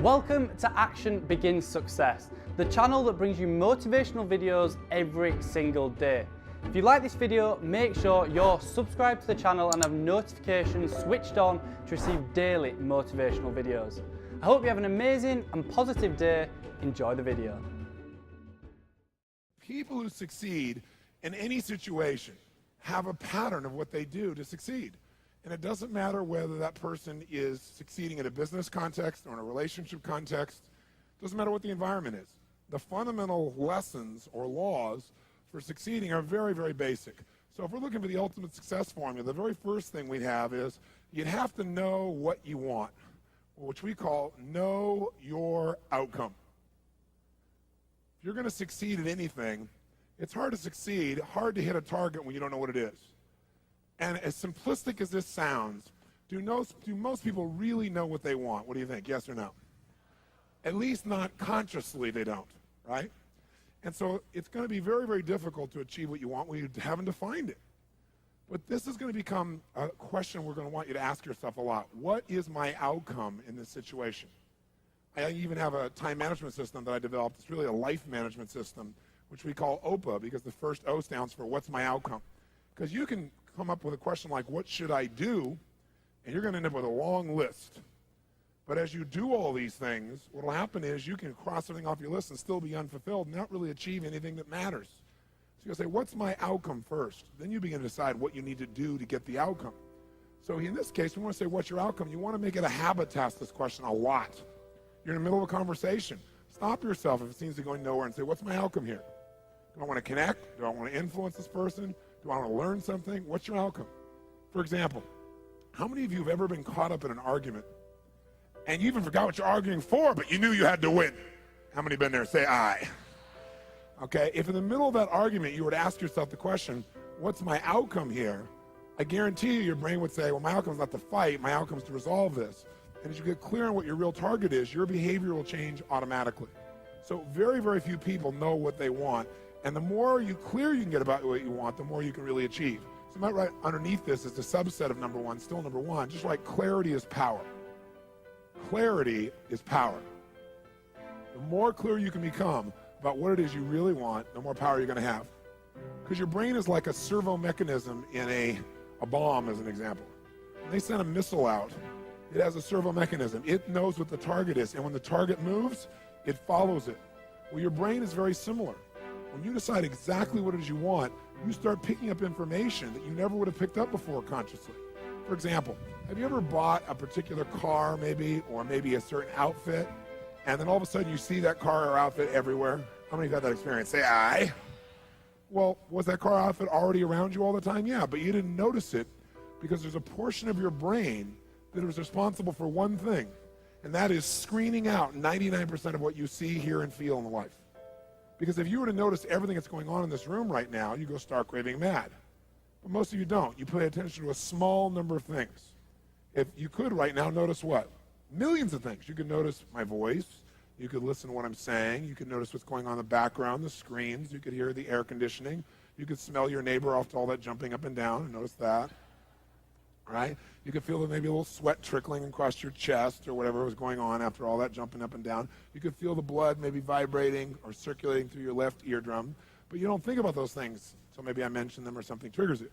Welcome to Action Begins Success, the channel that brings you motivational videos every single day. If you like this video, make sure you're subscribed to the channel and have notifications switched on to receive daily motivational videos. I hope you have an amazing and positive day. Enjoy the video. People who succeed in any situation have a pattern of what they do to succeed. And it doesn't matter whether that person is succeeding in a business context or in a relationship context. It doesn't matter what the environment is. The fundamental lessons or laws for succeeding are very, very basic. So if we're looking for the ultimate success formula, the very first thing we'd have is you'd have to know what you want, which we call know your outcome. If you're going to succeed at anything, it's hard to succeed, hard to hit a target when you don't know what it is. And as simplistic as this sounds, do most people really know what they want? What do you think, yes or no? At least not consciously they don't, right? And so it's going to be very, very difficult to achieve what you want when you haven't defined it. But this is going to become a question we're going to want you to ask yourself a lot. What is my outcome in this situation? I even have a time management system that I developed. It's really a life management system, which we call OPA, because the first O stands for what's my outcome? Because you can come up with a question like, what should I do? And you're going to end up with a long list. But as you do all these things, what will happen is you can cross everything off your list and still be unfulfilled and not really achieve anything that matters. So you'll say, what's my outcome first? Then you begin to decide what you need to do to get the outcome. So in this case, we want to say, what's your outcome? You want to make it a habit to ask this question a lot. You're in the middle of a conversation. Stop yourself if it seems to be going nowhere and say, what's my outcome here? Do I want to connect? Do I want to influence this person? Do I want to learn something? What's your outcome? For example, how many of you have ever been caught up in an argument and you even forgot what you're arguing for, but you knew you had to win? How many been there? Say aye. Okay, if in the middle of that argument you were to ask yourself the question, what's my outcome here? I guarantee you your brain would say, well, my outcome is not to fight, my outcome is to resolve this. And as you get clear on what your real target is, your behavior will change automatically. So very, very few people know what they want. And the more clear you can get about what you want, the more you can really achieve. So right underneath this is the subset of number one, still number one, just like clarity is power. Clarity is power. The more clear you can become about what it is you really want, the more power you're going to have. Because your brain is like a servo mechanism in a bomb, as an example. When they send a missile out, it has a servo mechanism. It knows what the target is. And when the target moves, it follows it. Well, your brain is very similar. When you decide exactly what it is you want, you start picking up information that you never would have picked up before consciously. For example, have you ever bought a particular car maybe, or maybe a certain outfit, and then all of a sudden you see that car or outfit everywhere? How many have had that experience? Say aye. Well, was that car or outfit already around you all the time? Yeah, but you didn't notice it because there's a portion of your brain that is responsible for one thing, and that is screening out 99% of what you see, hear, and feel in life. Because if you were to notice everything that's going on in this room right now, you go stark raving mad. But most of you don't. You pay attention to a small number of things. If you could right now notice what? Millions of things. You could notice my voice. You could listen to what I'm saying. You could notice what's going on in the background, the screens. You could hear the air conditioning. You could smell your neighbor off to all that jumping up and down and notice that. Right? You could feel maybe a little sweat trickling across your chest or whatever was going on after all that jumping up and down. You could feel the blood maybe vibrating or circulating through your left eardrum, but you don't think about those things, so maybe I mention them or something triggers it.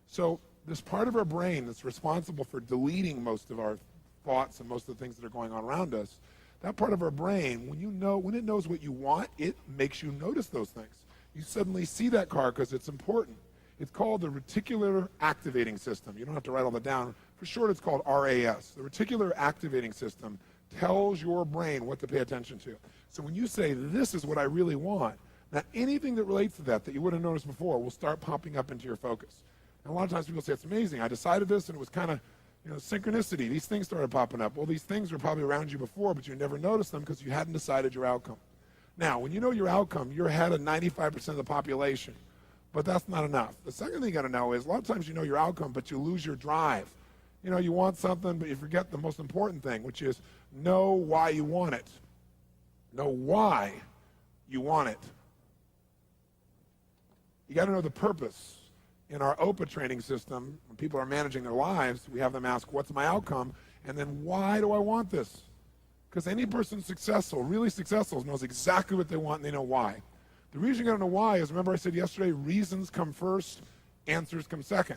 So this part of our brain that's responsible for deleting most of our thoughts and most of the things that are going on around us, that part of our brain, when it knows what you want, it makes you notice those things. You suddenly see that car because it's important. It's called the reticular activating system. You don't have to write all that down. For short, it's called RAS. The reticular activating system tells your brain what to pay attention to. So when you say, this is what I really want, now anything that relates to that you wouldn't have noticed before will start popping up into your focus. And a lot of times people say, it's amazing. I decided this and it was kind of synchronicity. These things started popping up. Well, these things were probably around you before, but you never noticed them because you hadn't decided your outcome. Now, when you know your outcome, you're ahead of 95% of the population. But that's not enough. The second thing you got to know is a lot of times you know your outcome, but you lose your drive. You want something, but you forget the most important thing, which is know why you want it. Know why you want it. You got to know the purpose. In our OPA training system, when people are managing their lives, we have them ask, what's my outcome? And then why do I want this? Because any person successful, really successful, knows exactly what they want and they know why. The reason you gotta know why is, remember I said yesterday, reasons come first, answers come second.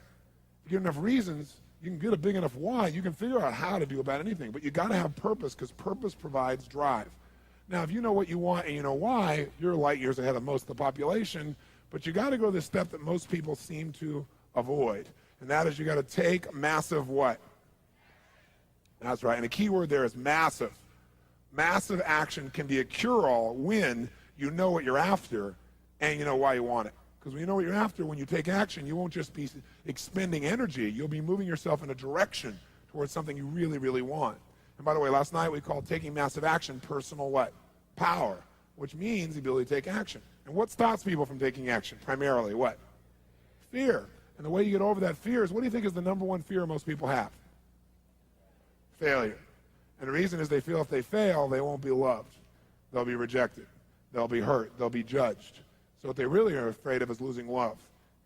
If you get enough reasons, you can get a big enough why, you can figure out how to do about anything. But you gotta have purpose, because purpose provides drive. Now, if you know what you want and you know why, you're light years ahead of most of the population, but you gotta go the step that most people seem to avoid. And that is, you gotta take massive what? That's right, and the key word there is massive. Massive action can be a cure-all when you know what you're after and you know why you want it. Because when you know what you're after, when you take action, you won't just be expending energy. You'll be moving yourself in a direction towards something you really, really want. And by the way, last night we called taking massive action personal what? Power, which means the ability to take action. And what stops people from taking action? Primarily what? Fear. And the way you get over that fear is, what do you think is the number one fear most people have? Failure. And the reason is they feel if they fail, they won't be loved. They'll be rejected. They'll be hurt. They'll be judged. So what they really are afraid of is losing love.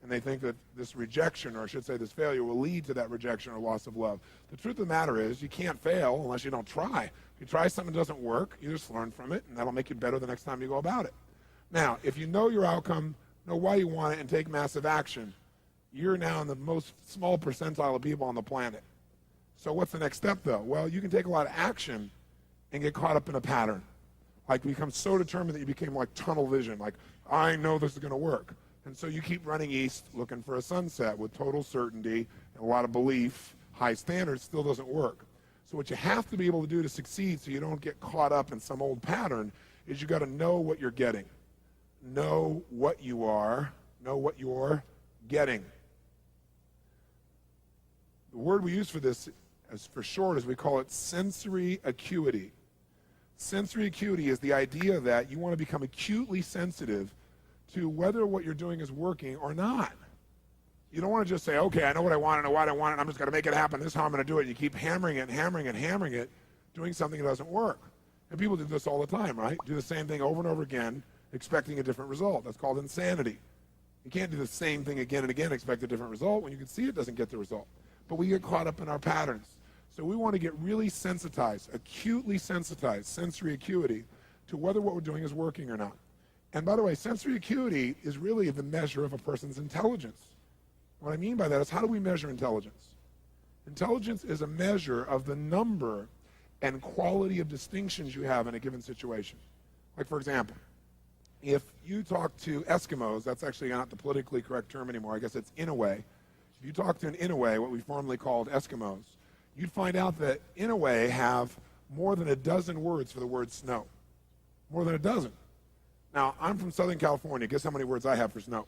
And they think that this rejection, or I should say this failure, will lead to that rejection or loss of love. The truth of the matter is, you can't fail unless you don't try. If you try something that doesn't work, you just learn from it, and that'll make you better the next time you go about it. Now, if you know your outcome, know why you want it, and take massive action, you're now in the most small percentile of people on the planet. So what's the next step, though? Well, you can take a lot of action and get caught up in a pattern. Like, become so determined that you became like tunnel vision, like, I know this is going to work. And so you keep running east looking for a sunset with total certainty and a lot of belief, high standards, still doesn't work. So what you have to be able to do to succeed so you don't get caught up in some old pattern is you got to know what you're getting. Know what you are. Know what you're getting. The word we use for this, as for short, as we call it sensory acuity. Sensory acuity is the idea that you want to become acutely sensitive to whether what you're doing is working or not. You don't want to just say, okay, I know what I want, I know why I want it, I'm just going to make it happen, this is how I'm going to do it. You keep hammering it and hammering it and hammering it, doing something that doesn't work. And people do this all the time, right? Do the same thing over and over again, expecting a different result. That's called insanity. You can't do the same thing again and again, expect a different result when you can see it doesn't get the result. But we get caught up in our patterns. So we want to get really sensitized, acutely sensitized, sensory acuity, to whether what we're doing is working or not. And by the way, sensory acuity is really the measure of a person's intelligence. What I mean by that is, how do we measure intelligence? Intelligence is a measure of the number and quality of distinctions you have in a given situation. Like, for example, if you talk to Eskimos, that's actually not the politically correct term anymore, I guess it's Inouye. If you talk to an Inouye, what we formerly called Eskimos, you'd find out that Inouye have more than a dozen words for the word snow. More than a dozen. Now, I'm from Southern California. Guess how many words I have for snow?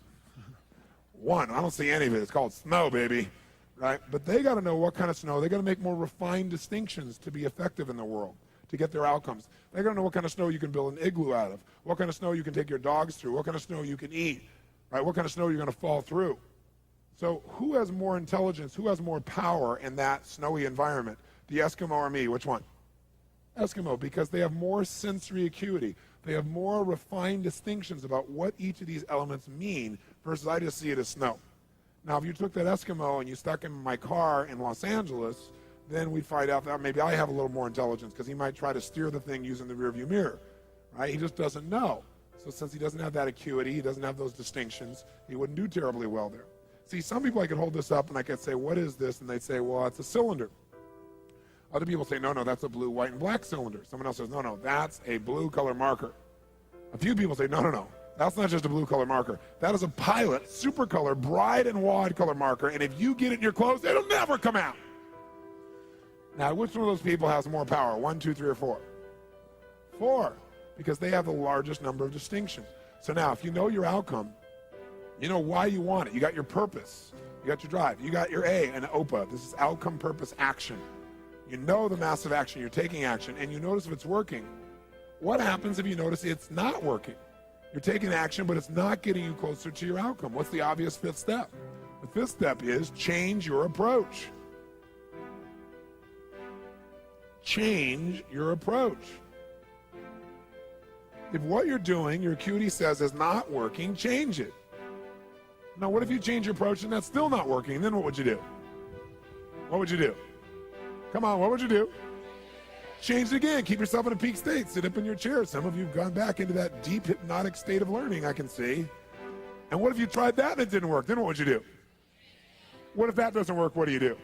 One. I don't see any of it. It's called snow, baby. Right? But they got to know what kind of snow. They got to make more refined distinctions to be effective in the world, to get their outcomes. They got to know what kind of snow you can build an igloo out of, what kind of snow you can take your dogs through, what kind of snow you can eat, right? What kind of snow you're going to fall through. So who has more intelligence, who has more power in that snowy environment? The Eskimo or me? Which one? Eskimo, because they have more sensory acuity. They have more refined distinctions about what each of these elements mean versus I just see it as snow. Now, if you took that Eskimo and you stuck him in my car in Los Angeles, then we'd find out that maybe I have a little more intelligence, because he might try to steer the thing using the rearview mirror, right? He just doesn't know. So since he doesn't have that acuity, he doesn't have those distinctions, he wouldn't do terribly well there. See, some people, I could hold this up and I could say, what is this? And they'd say, well, it's a cylinder. Other people say, no, that's a blue, white, and black cylinder. Someone else says, no, that's a blue color marker. A few people say, no, that's not just a blue color marker. That is a Pilot super color, bride and wide color marker, and if you get it in your clothes, it'll never come out. Now, which one of those people has more power? 1, 2, 3, or 4? 4, because they have the largest number of distinctions. So now, if you know your outcome, you know why you want it. You got your purpose. You got your drive. You got your A, an OPA. This is outcome, purpose, action. You know the massive action. You're taking action, and you notice if it's working. What happens if you notice it's not working? You're taking action, but it's not getting you closer to your outcome. What's the obvious fifth step? The fifth step is change your approach. Change your approach. If what you're doing, your acuity says, is not working, change it. Now, what if you change your approach and that's still not working? Then what would you do? What would you do? Come on, what would you do? Change it again. Keep yourself in a peak state. Sit up in your chair. Some of you have gone back into that deep hypnotic state of learning, I can see. And what if you tried that and it didn't work? Then what would you do? What if that doesn't work? What do you do?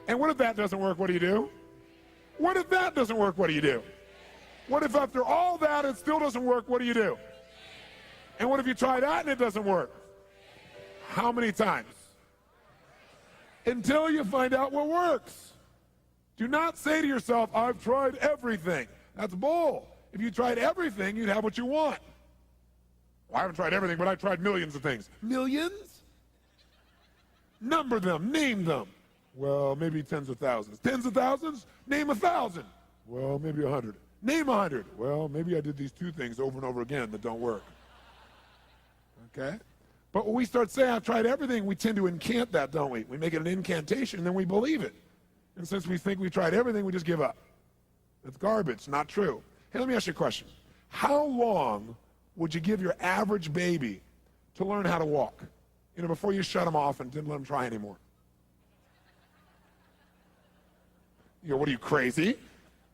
And what if that doesn't work? What do you do? What if that doesn't work? What do you do? What if after all that it still doesn't work? What do you do? And what if you try that and it doesn't work? How many times? Until you find out what works. Do not say to yourself, I've tried everything. That's bull. If you tried everything, you'd have what you want. Well, I haven't tried everything, but I've tried millions of things. Millions? Number them, name them. Well, maybe tens of thousands. Tens of thousands? Name 1,000. Well, maybe 100. Name 100. Well, maybe I did these two things over and over again that don't work. Okay? But when we start saying, I've tried everything, we tend to incant that, don't we? We make it an incantation, and then we believe it. And since we think we've tried everything, we just give up. It's garbage, not true. Hey, let me ask you a question. How long would you give your average baby to learn how to walk? You know, before you shut them off and didn't let them try anymore. You go, what are you, crazy?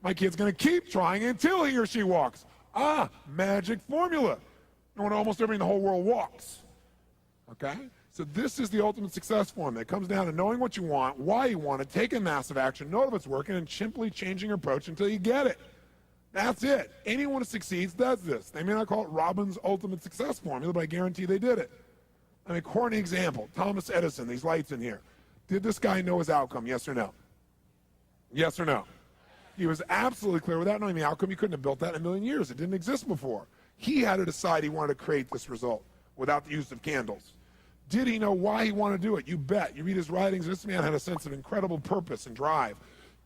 My kid's going to keep trying until he or she walks. Ah, magic formula. And when almost everybody in the whole world walks. Okay? So this is the ultimate success formula. It comes down to knowing what you want, why you want it, taking massive action, know if it's working, and simply changing your approach until you get it. That's it. Anyone who succeeds does this. They may not call it Robbins' ultimate success formula, but I guarantee they did it. I mean, corny example. Thomas Edison, these lights in here. Did this guy know his outcome, yes or no? Yes or no? He was absolutely clear. Without knowing the outcome, he couldn't have built that in a million years. It didn't exist before. He had to decide he wanted to create this result without the use of candles. Did he know why he wanted to do it? You bet. You read his writings, this man had a sense of incredible purpose and drive.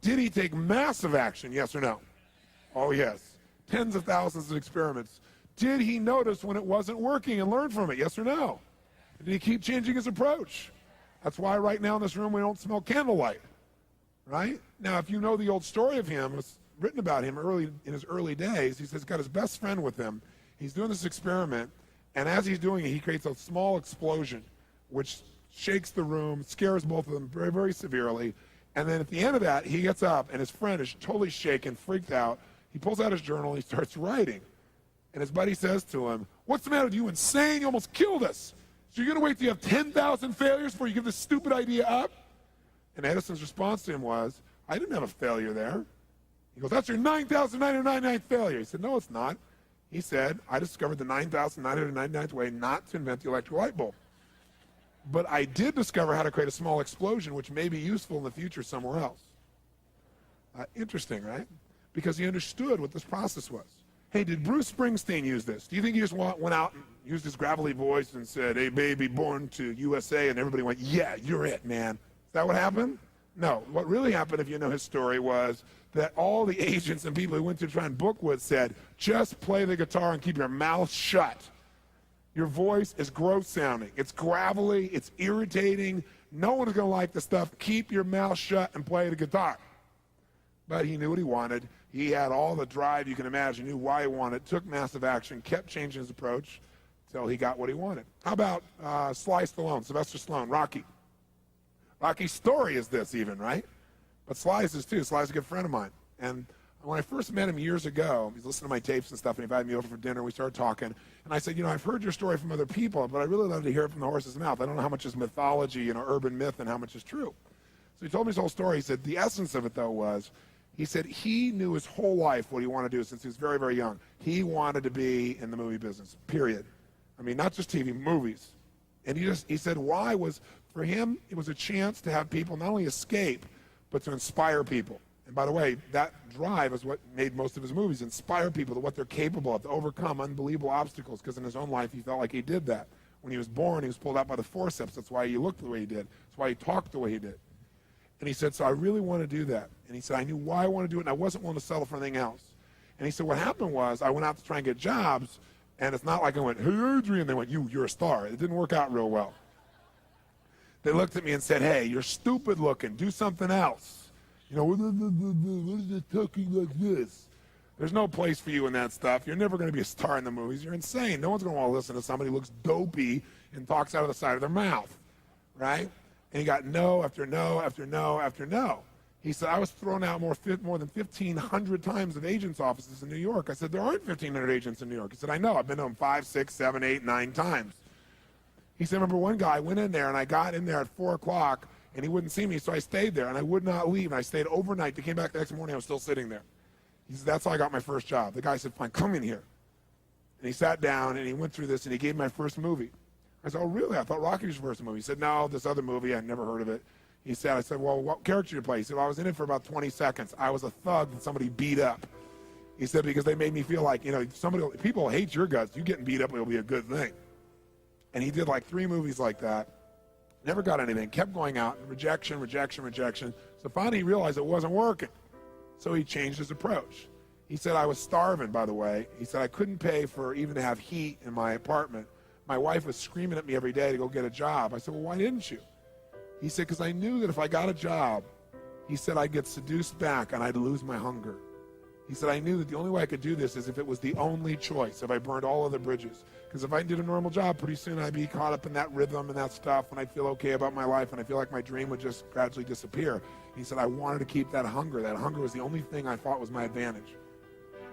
Did he take massive action, yes or no? Oh, yes. Tens of thousands of experiments. Did he notice when it wasn't working and learn from it, yes or no? Did he keep changing his approach? That's why right now in this room we don't smell candlelight, right? Now, if you know the old story of him, it's written about him in his early days. He says he's got his best friend with him. He's doing this experiment, and as he's doing it, he creates a small explosion, which shakes the room, scares both of them very, very severely. And then at the end of that, he gets up, and his friend is totally shaken, freaked out. He pulls out his journal, and he starts writing. And his buddy says to him, what's the matter with you, insane? You almost killed us. So you're going to wait till you have 10,000 failures before you give this stupid idea up? And Edison's response to him was, I didn't have a failure there. He goes, that's your 9,999th failure. He said, no, it's not. He said, I discovered the 9,999th way not to invent the electric light bulb. But I did discover how to create a small explosion, which may be useful in the future somewhere else. Interesting, right? Because he understood what this process was. Hey, did Bruce Springsteen use this? Do you think he just went out and used his gravelly voice and said, hey, baby, born to USA, and everybody went, yeah, you're it, man? Is that what happened? No. What really happened, if you know his story, was that all the agents and people he went to try and book with said, just play the guitar and keep your mouth shut. Your voice is gross sounding. It's gravelly. It's irritating. No one is going to like the stuff. Keep your mouth shut and play the guitar. But he knew what he wanted. He had all the drive you can imagine, knew why he wanted, took massive action, kept changing his approach until he got what he wanted. How about Sly Stallone, Sylvester Stallone, Rocky? Rocky's story is this even, right? But Sly's is too. Sly's a good friend of mine. And when I first met him years ago, he's listening to my tapes and stuff, and he invited me over for dinner. We started talking. And I said, you know, I've heard your story from other people, but I really love to hear it from the horse's mouth. I don't know how much is mythology, you know, urban myth, and how much is true. So he told me his whole story. He said the essence of it, though, was he said he knew his whole life what he wanted to do since he was very, very young. He wanted to be in the movie business, period. I mean, not just TV, movies. And he said why was, for him, it was a chance to have people not only escape, but to inspire people. And by the way, that drive is what made most of his movies, inspire people to what they're capable of, to overcome unbelievable obstacles, because in his own life, he felt like he did that. When he was born, he was pulled out by the forceps. That's why he looked the way he did. That's why he talked the way he did. And he said, so I really want to do that. And he said, I knew why I wanted to do it, and I wasn't willing to settle for anything else. And he said, what happened was I went out to try and get jobs, and it's not like I went, hey, Adrian. They went, you're a star. It didn't work out real well. They looked at me and said, hey, you're stupid looking. Do something else. You know, what is it talking like this? There's no place for you in that stuff. You're never going to be a star in the movies. You're insane. No one's going to want to listen to somebody who looks dopey and talks out of the side of their mouth, right? And he got no after no after no after no. He said, I was thrown out more than 1,500 times of agents' offices in New York. I said, there aren't 1,500 agents in New York. He said, I know. I've been to them 5, 6, 7, 8, 9 times. He said, I remember one guy went in there, and I got in there at 4 o'clock, and he wouldn't see me, so I stayed there, and I would not leave. And I stayed overnight. They came back the next morning. I was still sitting there. He said, that's how I got my first job. The guy said, fine, come in here. And he sat down, and he went through this, and he gave me my first movie. I said, oh, really? I thought Rocky was your first movie. He said, no, this other movie. I'd never heard of it. He said, I said, well, what character did you play? He said, well, I was in it for about 20 seconds. I was a thug that somebody beat up. He said, because they made me feel like, you know, people hate your guts. You getting beat up will be a good thing. And he did like 3 movies like that. Never got anything. Kept going out. Rejection, rejection, rejection. So finally he realized it wasn't working. So he changed his approach. He said, I was starving, by the way. He said, I couldn't pay for even to have heat in my apartment. My wife was screaming at me every day to go get a job. I said, well, why didn't you? He said, because I knew that if I got a job, he said, I'd get seduced back and I'd lose my hunger. He said, I knew that the only way I could do this is if it was the only choice, if I burned all other bridges. Because if I did a normal job, pretty soon I'd be caught up in that rhythm and that stuff, and I'd feel okay about my life, and I feel like my dream would just gradually disappear. He said, I wanted to keep that hunger. That hunger was the only thing I thought was my advantage.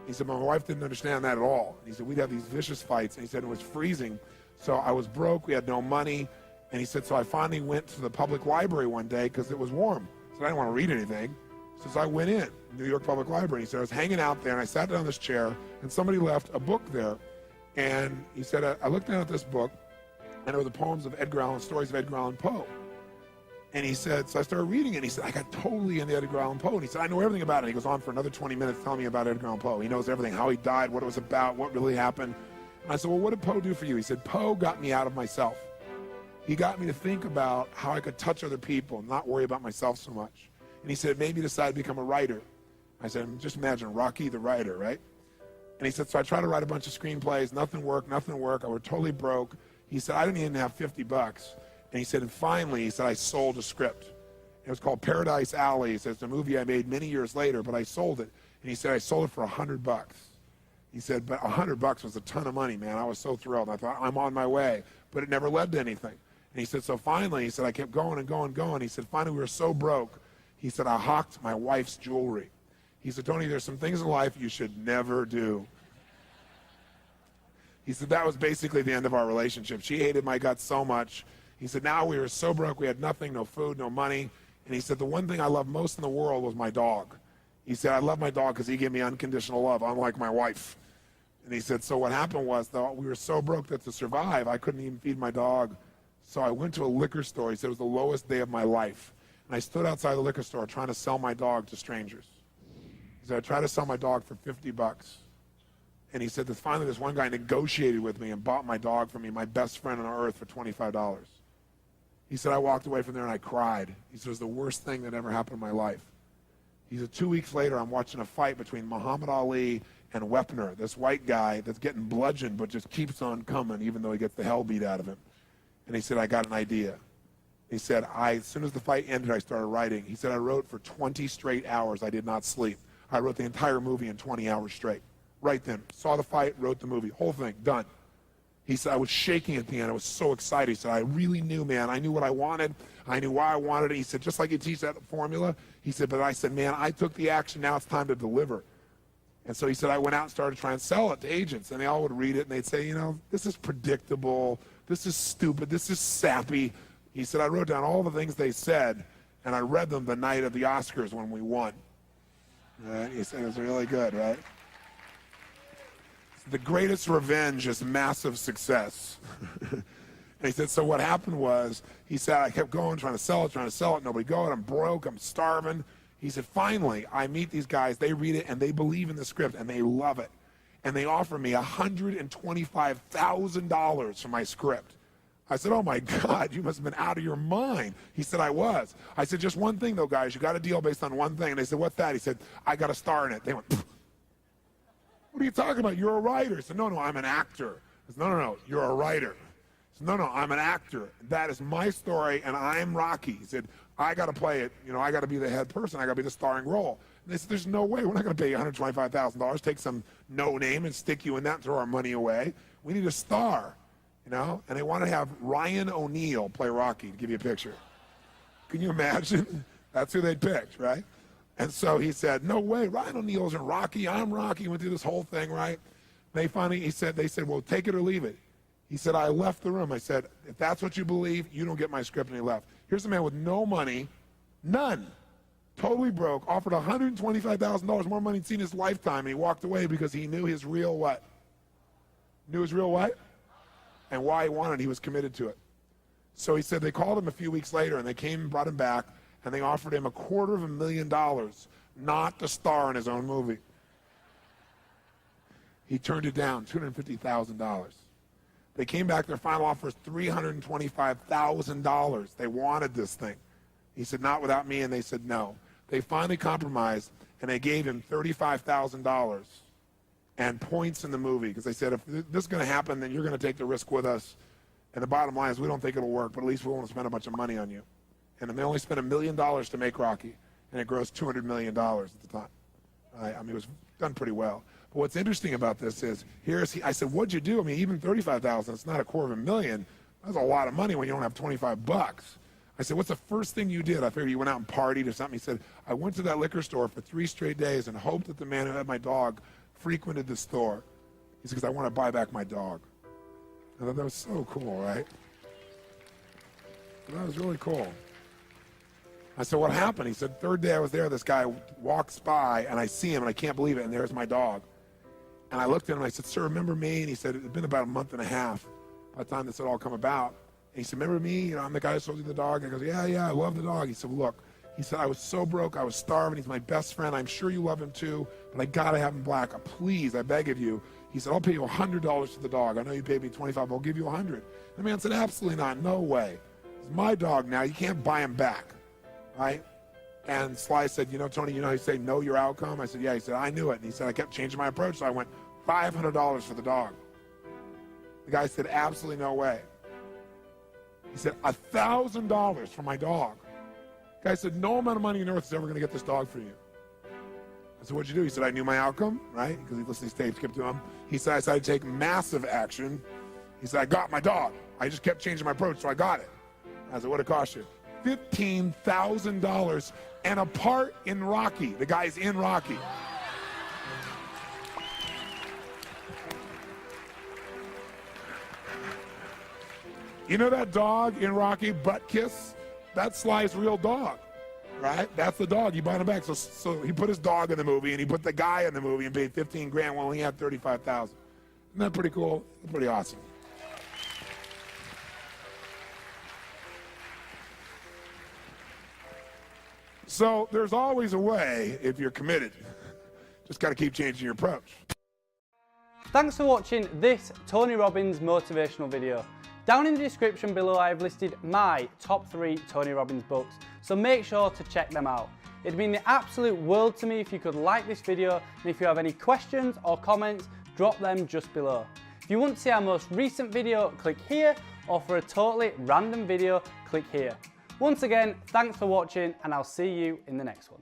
He said, my wife didn't understand that at all. He said, we'd have these vicious fights, and he said, it was freezing. So I was broke, we had no money. And he said, so I finally went to the public library one day because it was warm. So I didn't want to read anything. So I went in, New York Public Library. He said, I was hanging out there, and I sat down in this chair, and somebody left a book there. And he said, I looked down at this book, and it was the poems of Edgar Allan, stories of Edgar Allan Poe. And he said, so I started reading it, and he said, I got totally into Edgar Allan Poe. And he said, I know everything about it. He goes on for another 20 minutes telling me about Edgar Allan Poe. He knows everything, how he died, what it was about, what really happened. And I said, well, what did Poe do for you? He said, Poe got me out of myself. He got me to think about how I could touch other people and not worry about myself so much. And he said, it made me decide to become a writer. I said, just imagine Rocky the writer, right? And he said, so I tried to write a bunch of screenplays. Nothing worked, nothing worked. I was totally broke. He said, I didn't even have $50. And he said, and finally, he said, I sold a script. It was called Paradise Alley. He said, it's a movie I made many years later, but I sold it. And he said, I sold it for $100. He said, but $100 was a ton of money, man. I was so thrilled. I thought, I'm on my way. But it never led to anything. And he said, so finally, he said, I kept going and going and going. He said, finally, we were so broke. He said, I hawked my wife's jewelry. He said, Tony, there's some things in life you should never do. He said, that was basically the end of our relationship. She hated my guts so much. He said, now we were so broke, we had nothing, no food, no money. And he said, the one thing I loved most in the world was my dog. He said, I love my dog because he gave me unconditional love, unlike my wife. And he said, so what happened was, though, we were so broke that to survive, I couldn't even feed my dog. So I went to a liquor store. He said, it was the lowest day of my life. And I stood outside the liquor store trying to sell my dog to strangers. He said, I tried to sell my dog for $50. And he said that finally this one guy negotiated with me and bought my dog for me, my best friend on earth, for $25. He said, I walked away from there and I cried. He said, it was the worst thing that ever happened in my life. He said, 2 weeks later, I'm watching a fight between Muhammad Ali and Wepner, this white guy that's getting bludgeoned but just keeps on coming even though he gets the hell beat out of him. And he said, I got an idea. He said, as soon as the fight ended, I started writing. He said, I wrote for 20 straight hours. I did not sleep. I wrote the entire movie in 20 hours straight. Right then. Saw the fight, wrote the movie. Whole thing, done. He said, I was shaking at the end. I was so excited. He said, I really knew, man. I knew what I wanted. I knew why I wanted it. He said, just like you teach that formula. He said, but I said, man, I took the action. Now it's time to deliver. And so he said, I went out and started trying to sell it to agents. And they all would read it, and they'd say, you know, this is predictable. This is stupid. This is sappy. He said, I wrote down all the things they said, and I read them the night of the Oscars when we won. Right? He said, it was really good, right? The greatest revenge is massive success. And he said, so what happened was, he said, I kept going, trying to sell it, nobody going, I'm broke, I'm starving. He said, finally, I meet these guys, they read it, and they believe in the script, and they love it. And they offer me $125,000 for my script. I said, oh my God, you must have been out of your mind. He said, I was. I said, just one thing though, guys, you got a deal based on one thing. And they said, what's that? He said, I got a star in it. They went, pfft. What are you talking about? You're a writer. He said, no, I'm an actor. I said, no, you're a writer. He said, no, I'm an actor. That is my story, and I'm Rocky. He said, I got to play it. You know, I got to be the head person. I got to be the starring role. And they said, there's no way. We're not going to pay you $125,000, take some no name and stick you in that and throw our money away. We need a star, you know? And they want to have Ryan O'Neal play Rocky, to give you a picture. Can you imagine? That's who they picked, right? And so he said, no way, Ryan O'Neal isn't Rocky, I'm Rocky. Went through this whole thing, right? They finally, they said, well, take it or leave it. He said, I left the room. I said, if that's what you believe, you don't get my script, and he left. Here's a man with no money, none, totally broke, offered $125,000 more money than he'd seen in his lifetime, and he walked away because he knew his real what? Knew his real what? And why he wanted it, he was committed to it. So he said they called him a few weeks later, and they came and brought him back, and they offered him $250,000 not to star in his own movie. He turned it down, $250,000. They came back, their final offer was $325,000. They wanted this thing. He said, not without me, and they said no. They finally compromised, and they gave him $35,000 and points in the movie, because they said, if this is going to happen, then you're going to take the risk with us. And the bottom line is, we don't think it'll work, but at least we won't spend a bunch of money on you. And they only spent $1 million to make Rocky, and it grossed $200 million at the time. I mean, it was done pretty well. But what's interesting about this is, I said, what'd you do? I mean, even $35,000, it's not $250,000. That's a lot of money when you don't have 25 bucks. I said, what's the first thing you did? I figured you went out and partied or something. He said, I went to that liquor store for 3 straight days and hoped that the man who had my dog frequented the store. He said, because I want to buy back my dog. I thought that was so cool, right? That was really cool. I said, what happened? He said, third day I was there, this guy walks by, and I see him, and I can't believe it, and there's my dog. And I looked at him, and I said, sir, remember me? And he said, it had been about a month and a half by the time this had all come about. And he said, remember me? You know, I'm the guy who sold you the dog. And I goes, yeah, I love the dog. He said, look, he said, I was so broke, I was starving. He's my best friend. I'm sure you love him too, but I got to have him black. Please, I beg of you. He said, I'll pay you $100 for the dog. I know you paid me $25, but I'll give you $100. The man said, absolutely not, no way. It's my dog now, you can't buy him back, right? And Sly said, you know, Tony, you know how you say know your outcome? I said, yeah. He said, I knew it. And he said, I kept changing my approach, so I went $500 for the dog. The guy said, absolutely no way. He said, $1,000 for my dog. The guy said, no amount of money on earth is ever going to get this dog for you. I said, what'd you do? He said, I knew my outcome, right? Because he listened to these tapes, kept to him. He said, I decided to take massive action. He said, I got my dog. I just kept changing my approach, so I got it. I said, what'd it cost you? $15,000 and a part in Rocky. The guy's in Rocky. You know that dog in Rocky, Butt Kiss? That's Sly's real dog, right? That's the dog. He bought him back. So he put his dog in the movie, and he put the guy in the movie and paid $15,000 while he had $35,000. Isn't that pretty cool? Pretty awesome. So there's always a way if you're committed. Just got to keep changing your approach. Thanks for watching this Tony Robbins motivational video. Down in the description below I've listed my top 3 Tony Robbins books, so make sure to check them out. It'd mean the absolute world to me if you could like this video, and if you have any questions or comments, drop them just below. If you want to see our most recent video, click here, or for a totally random video, click here. Once again, thanks for watching, and I'll see you in the next one.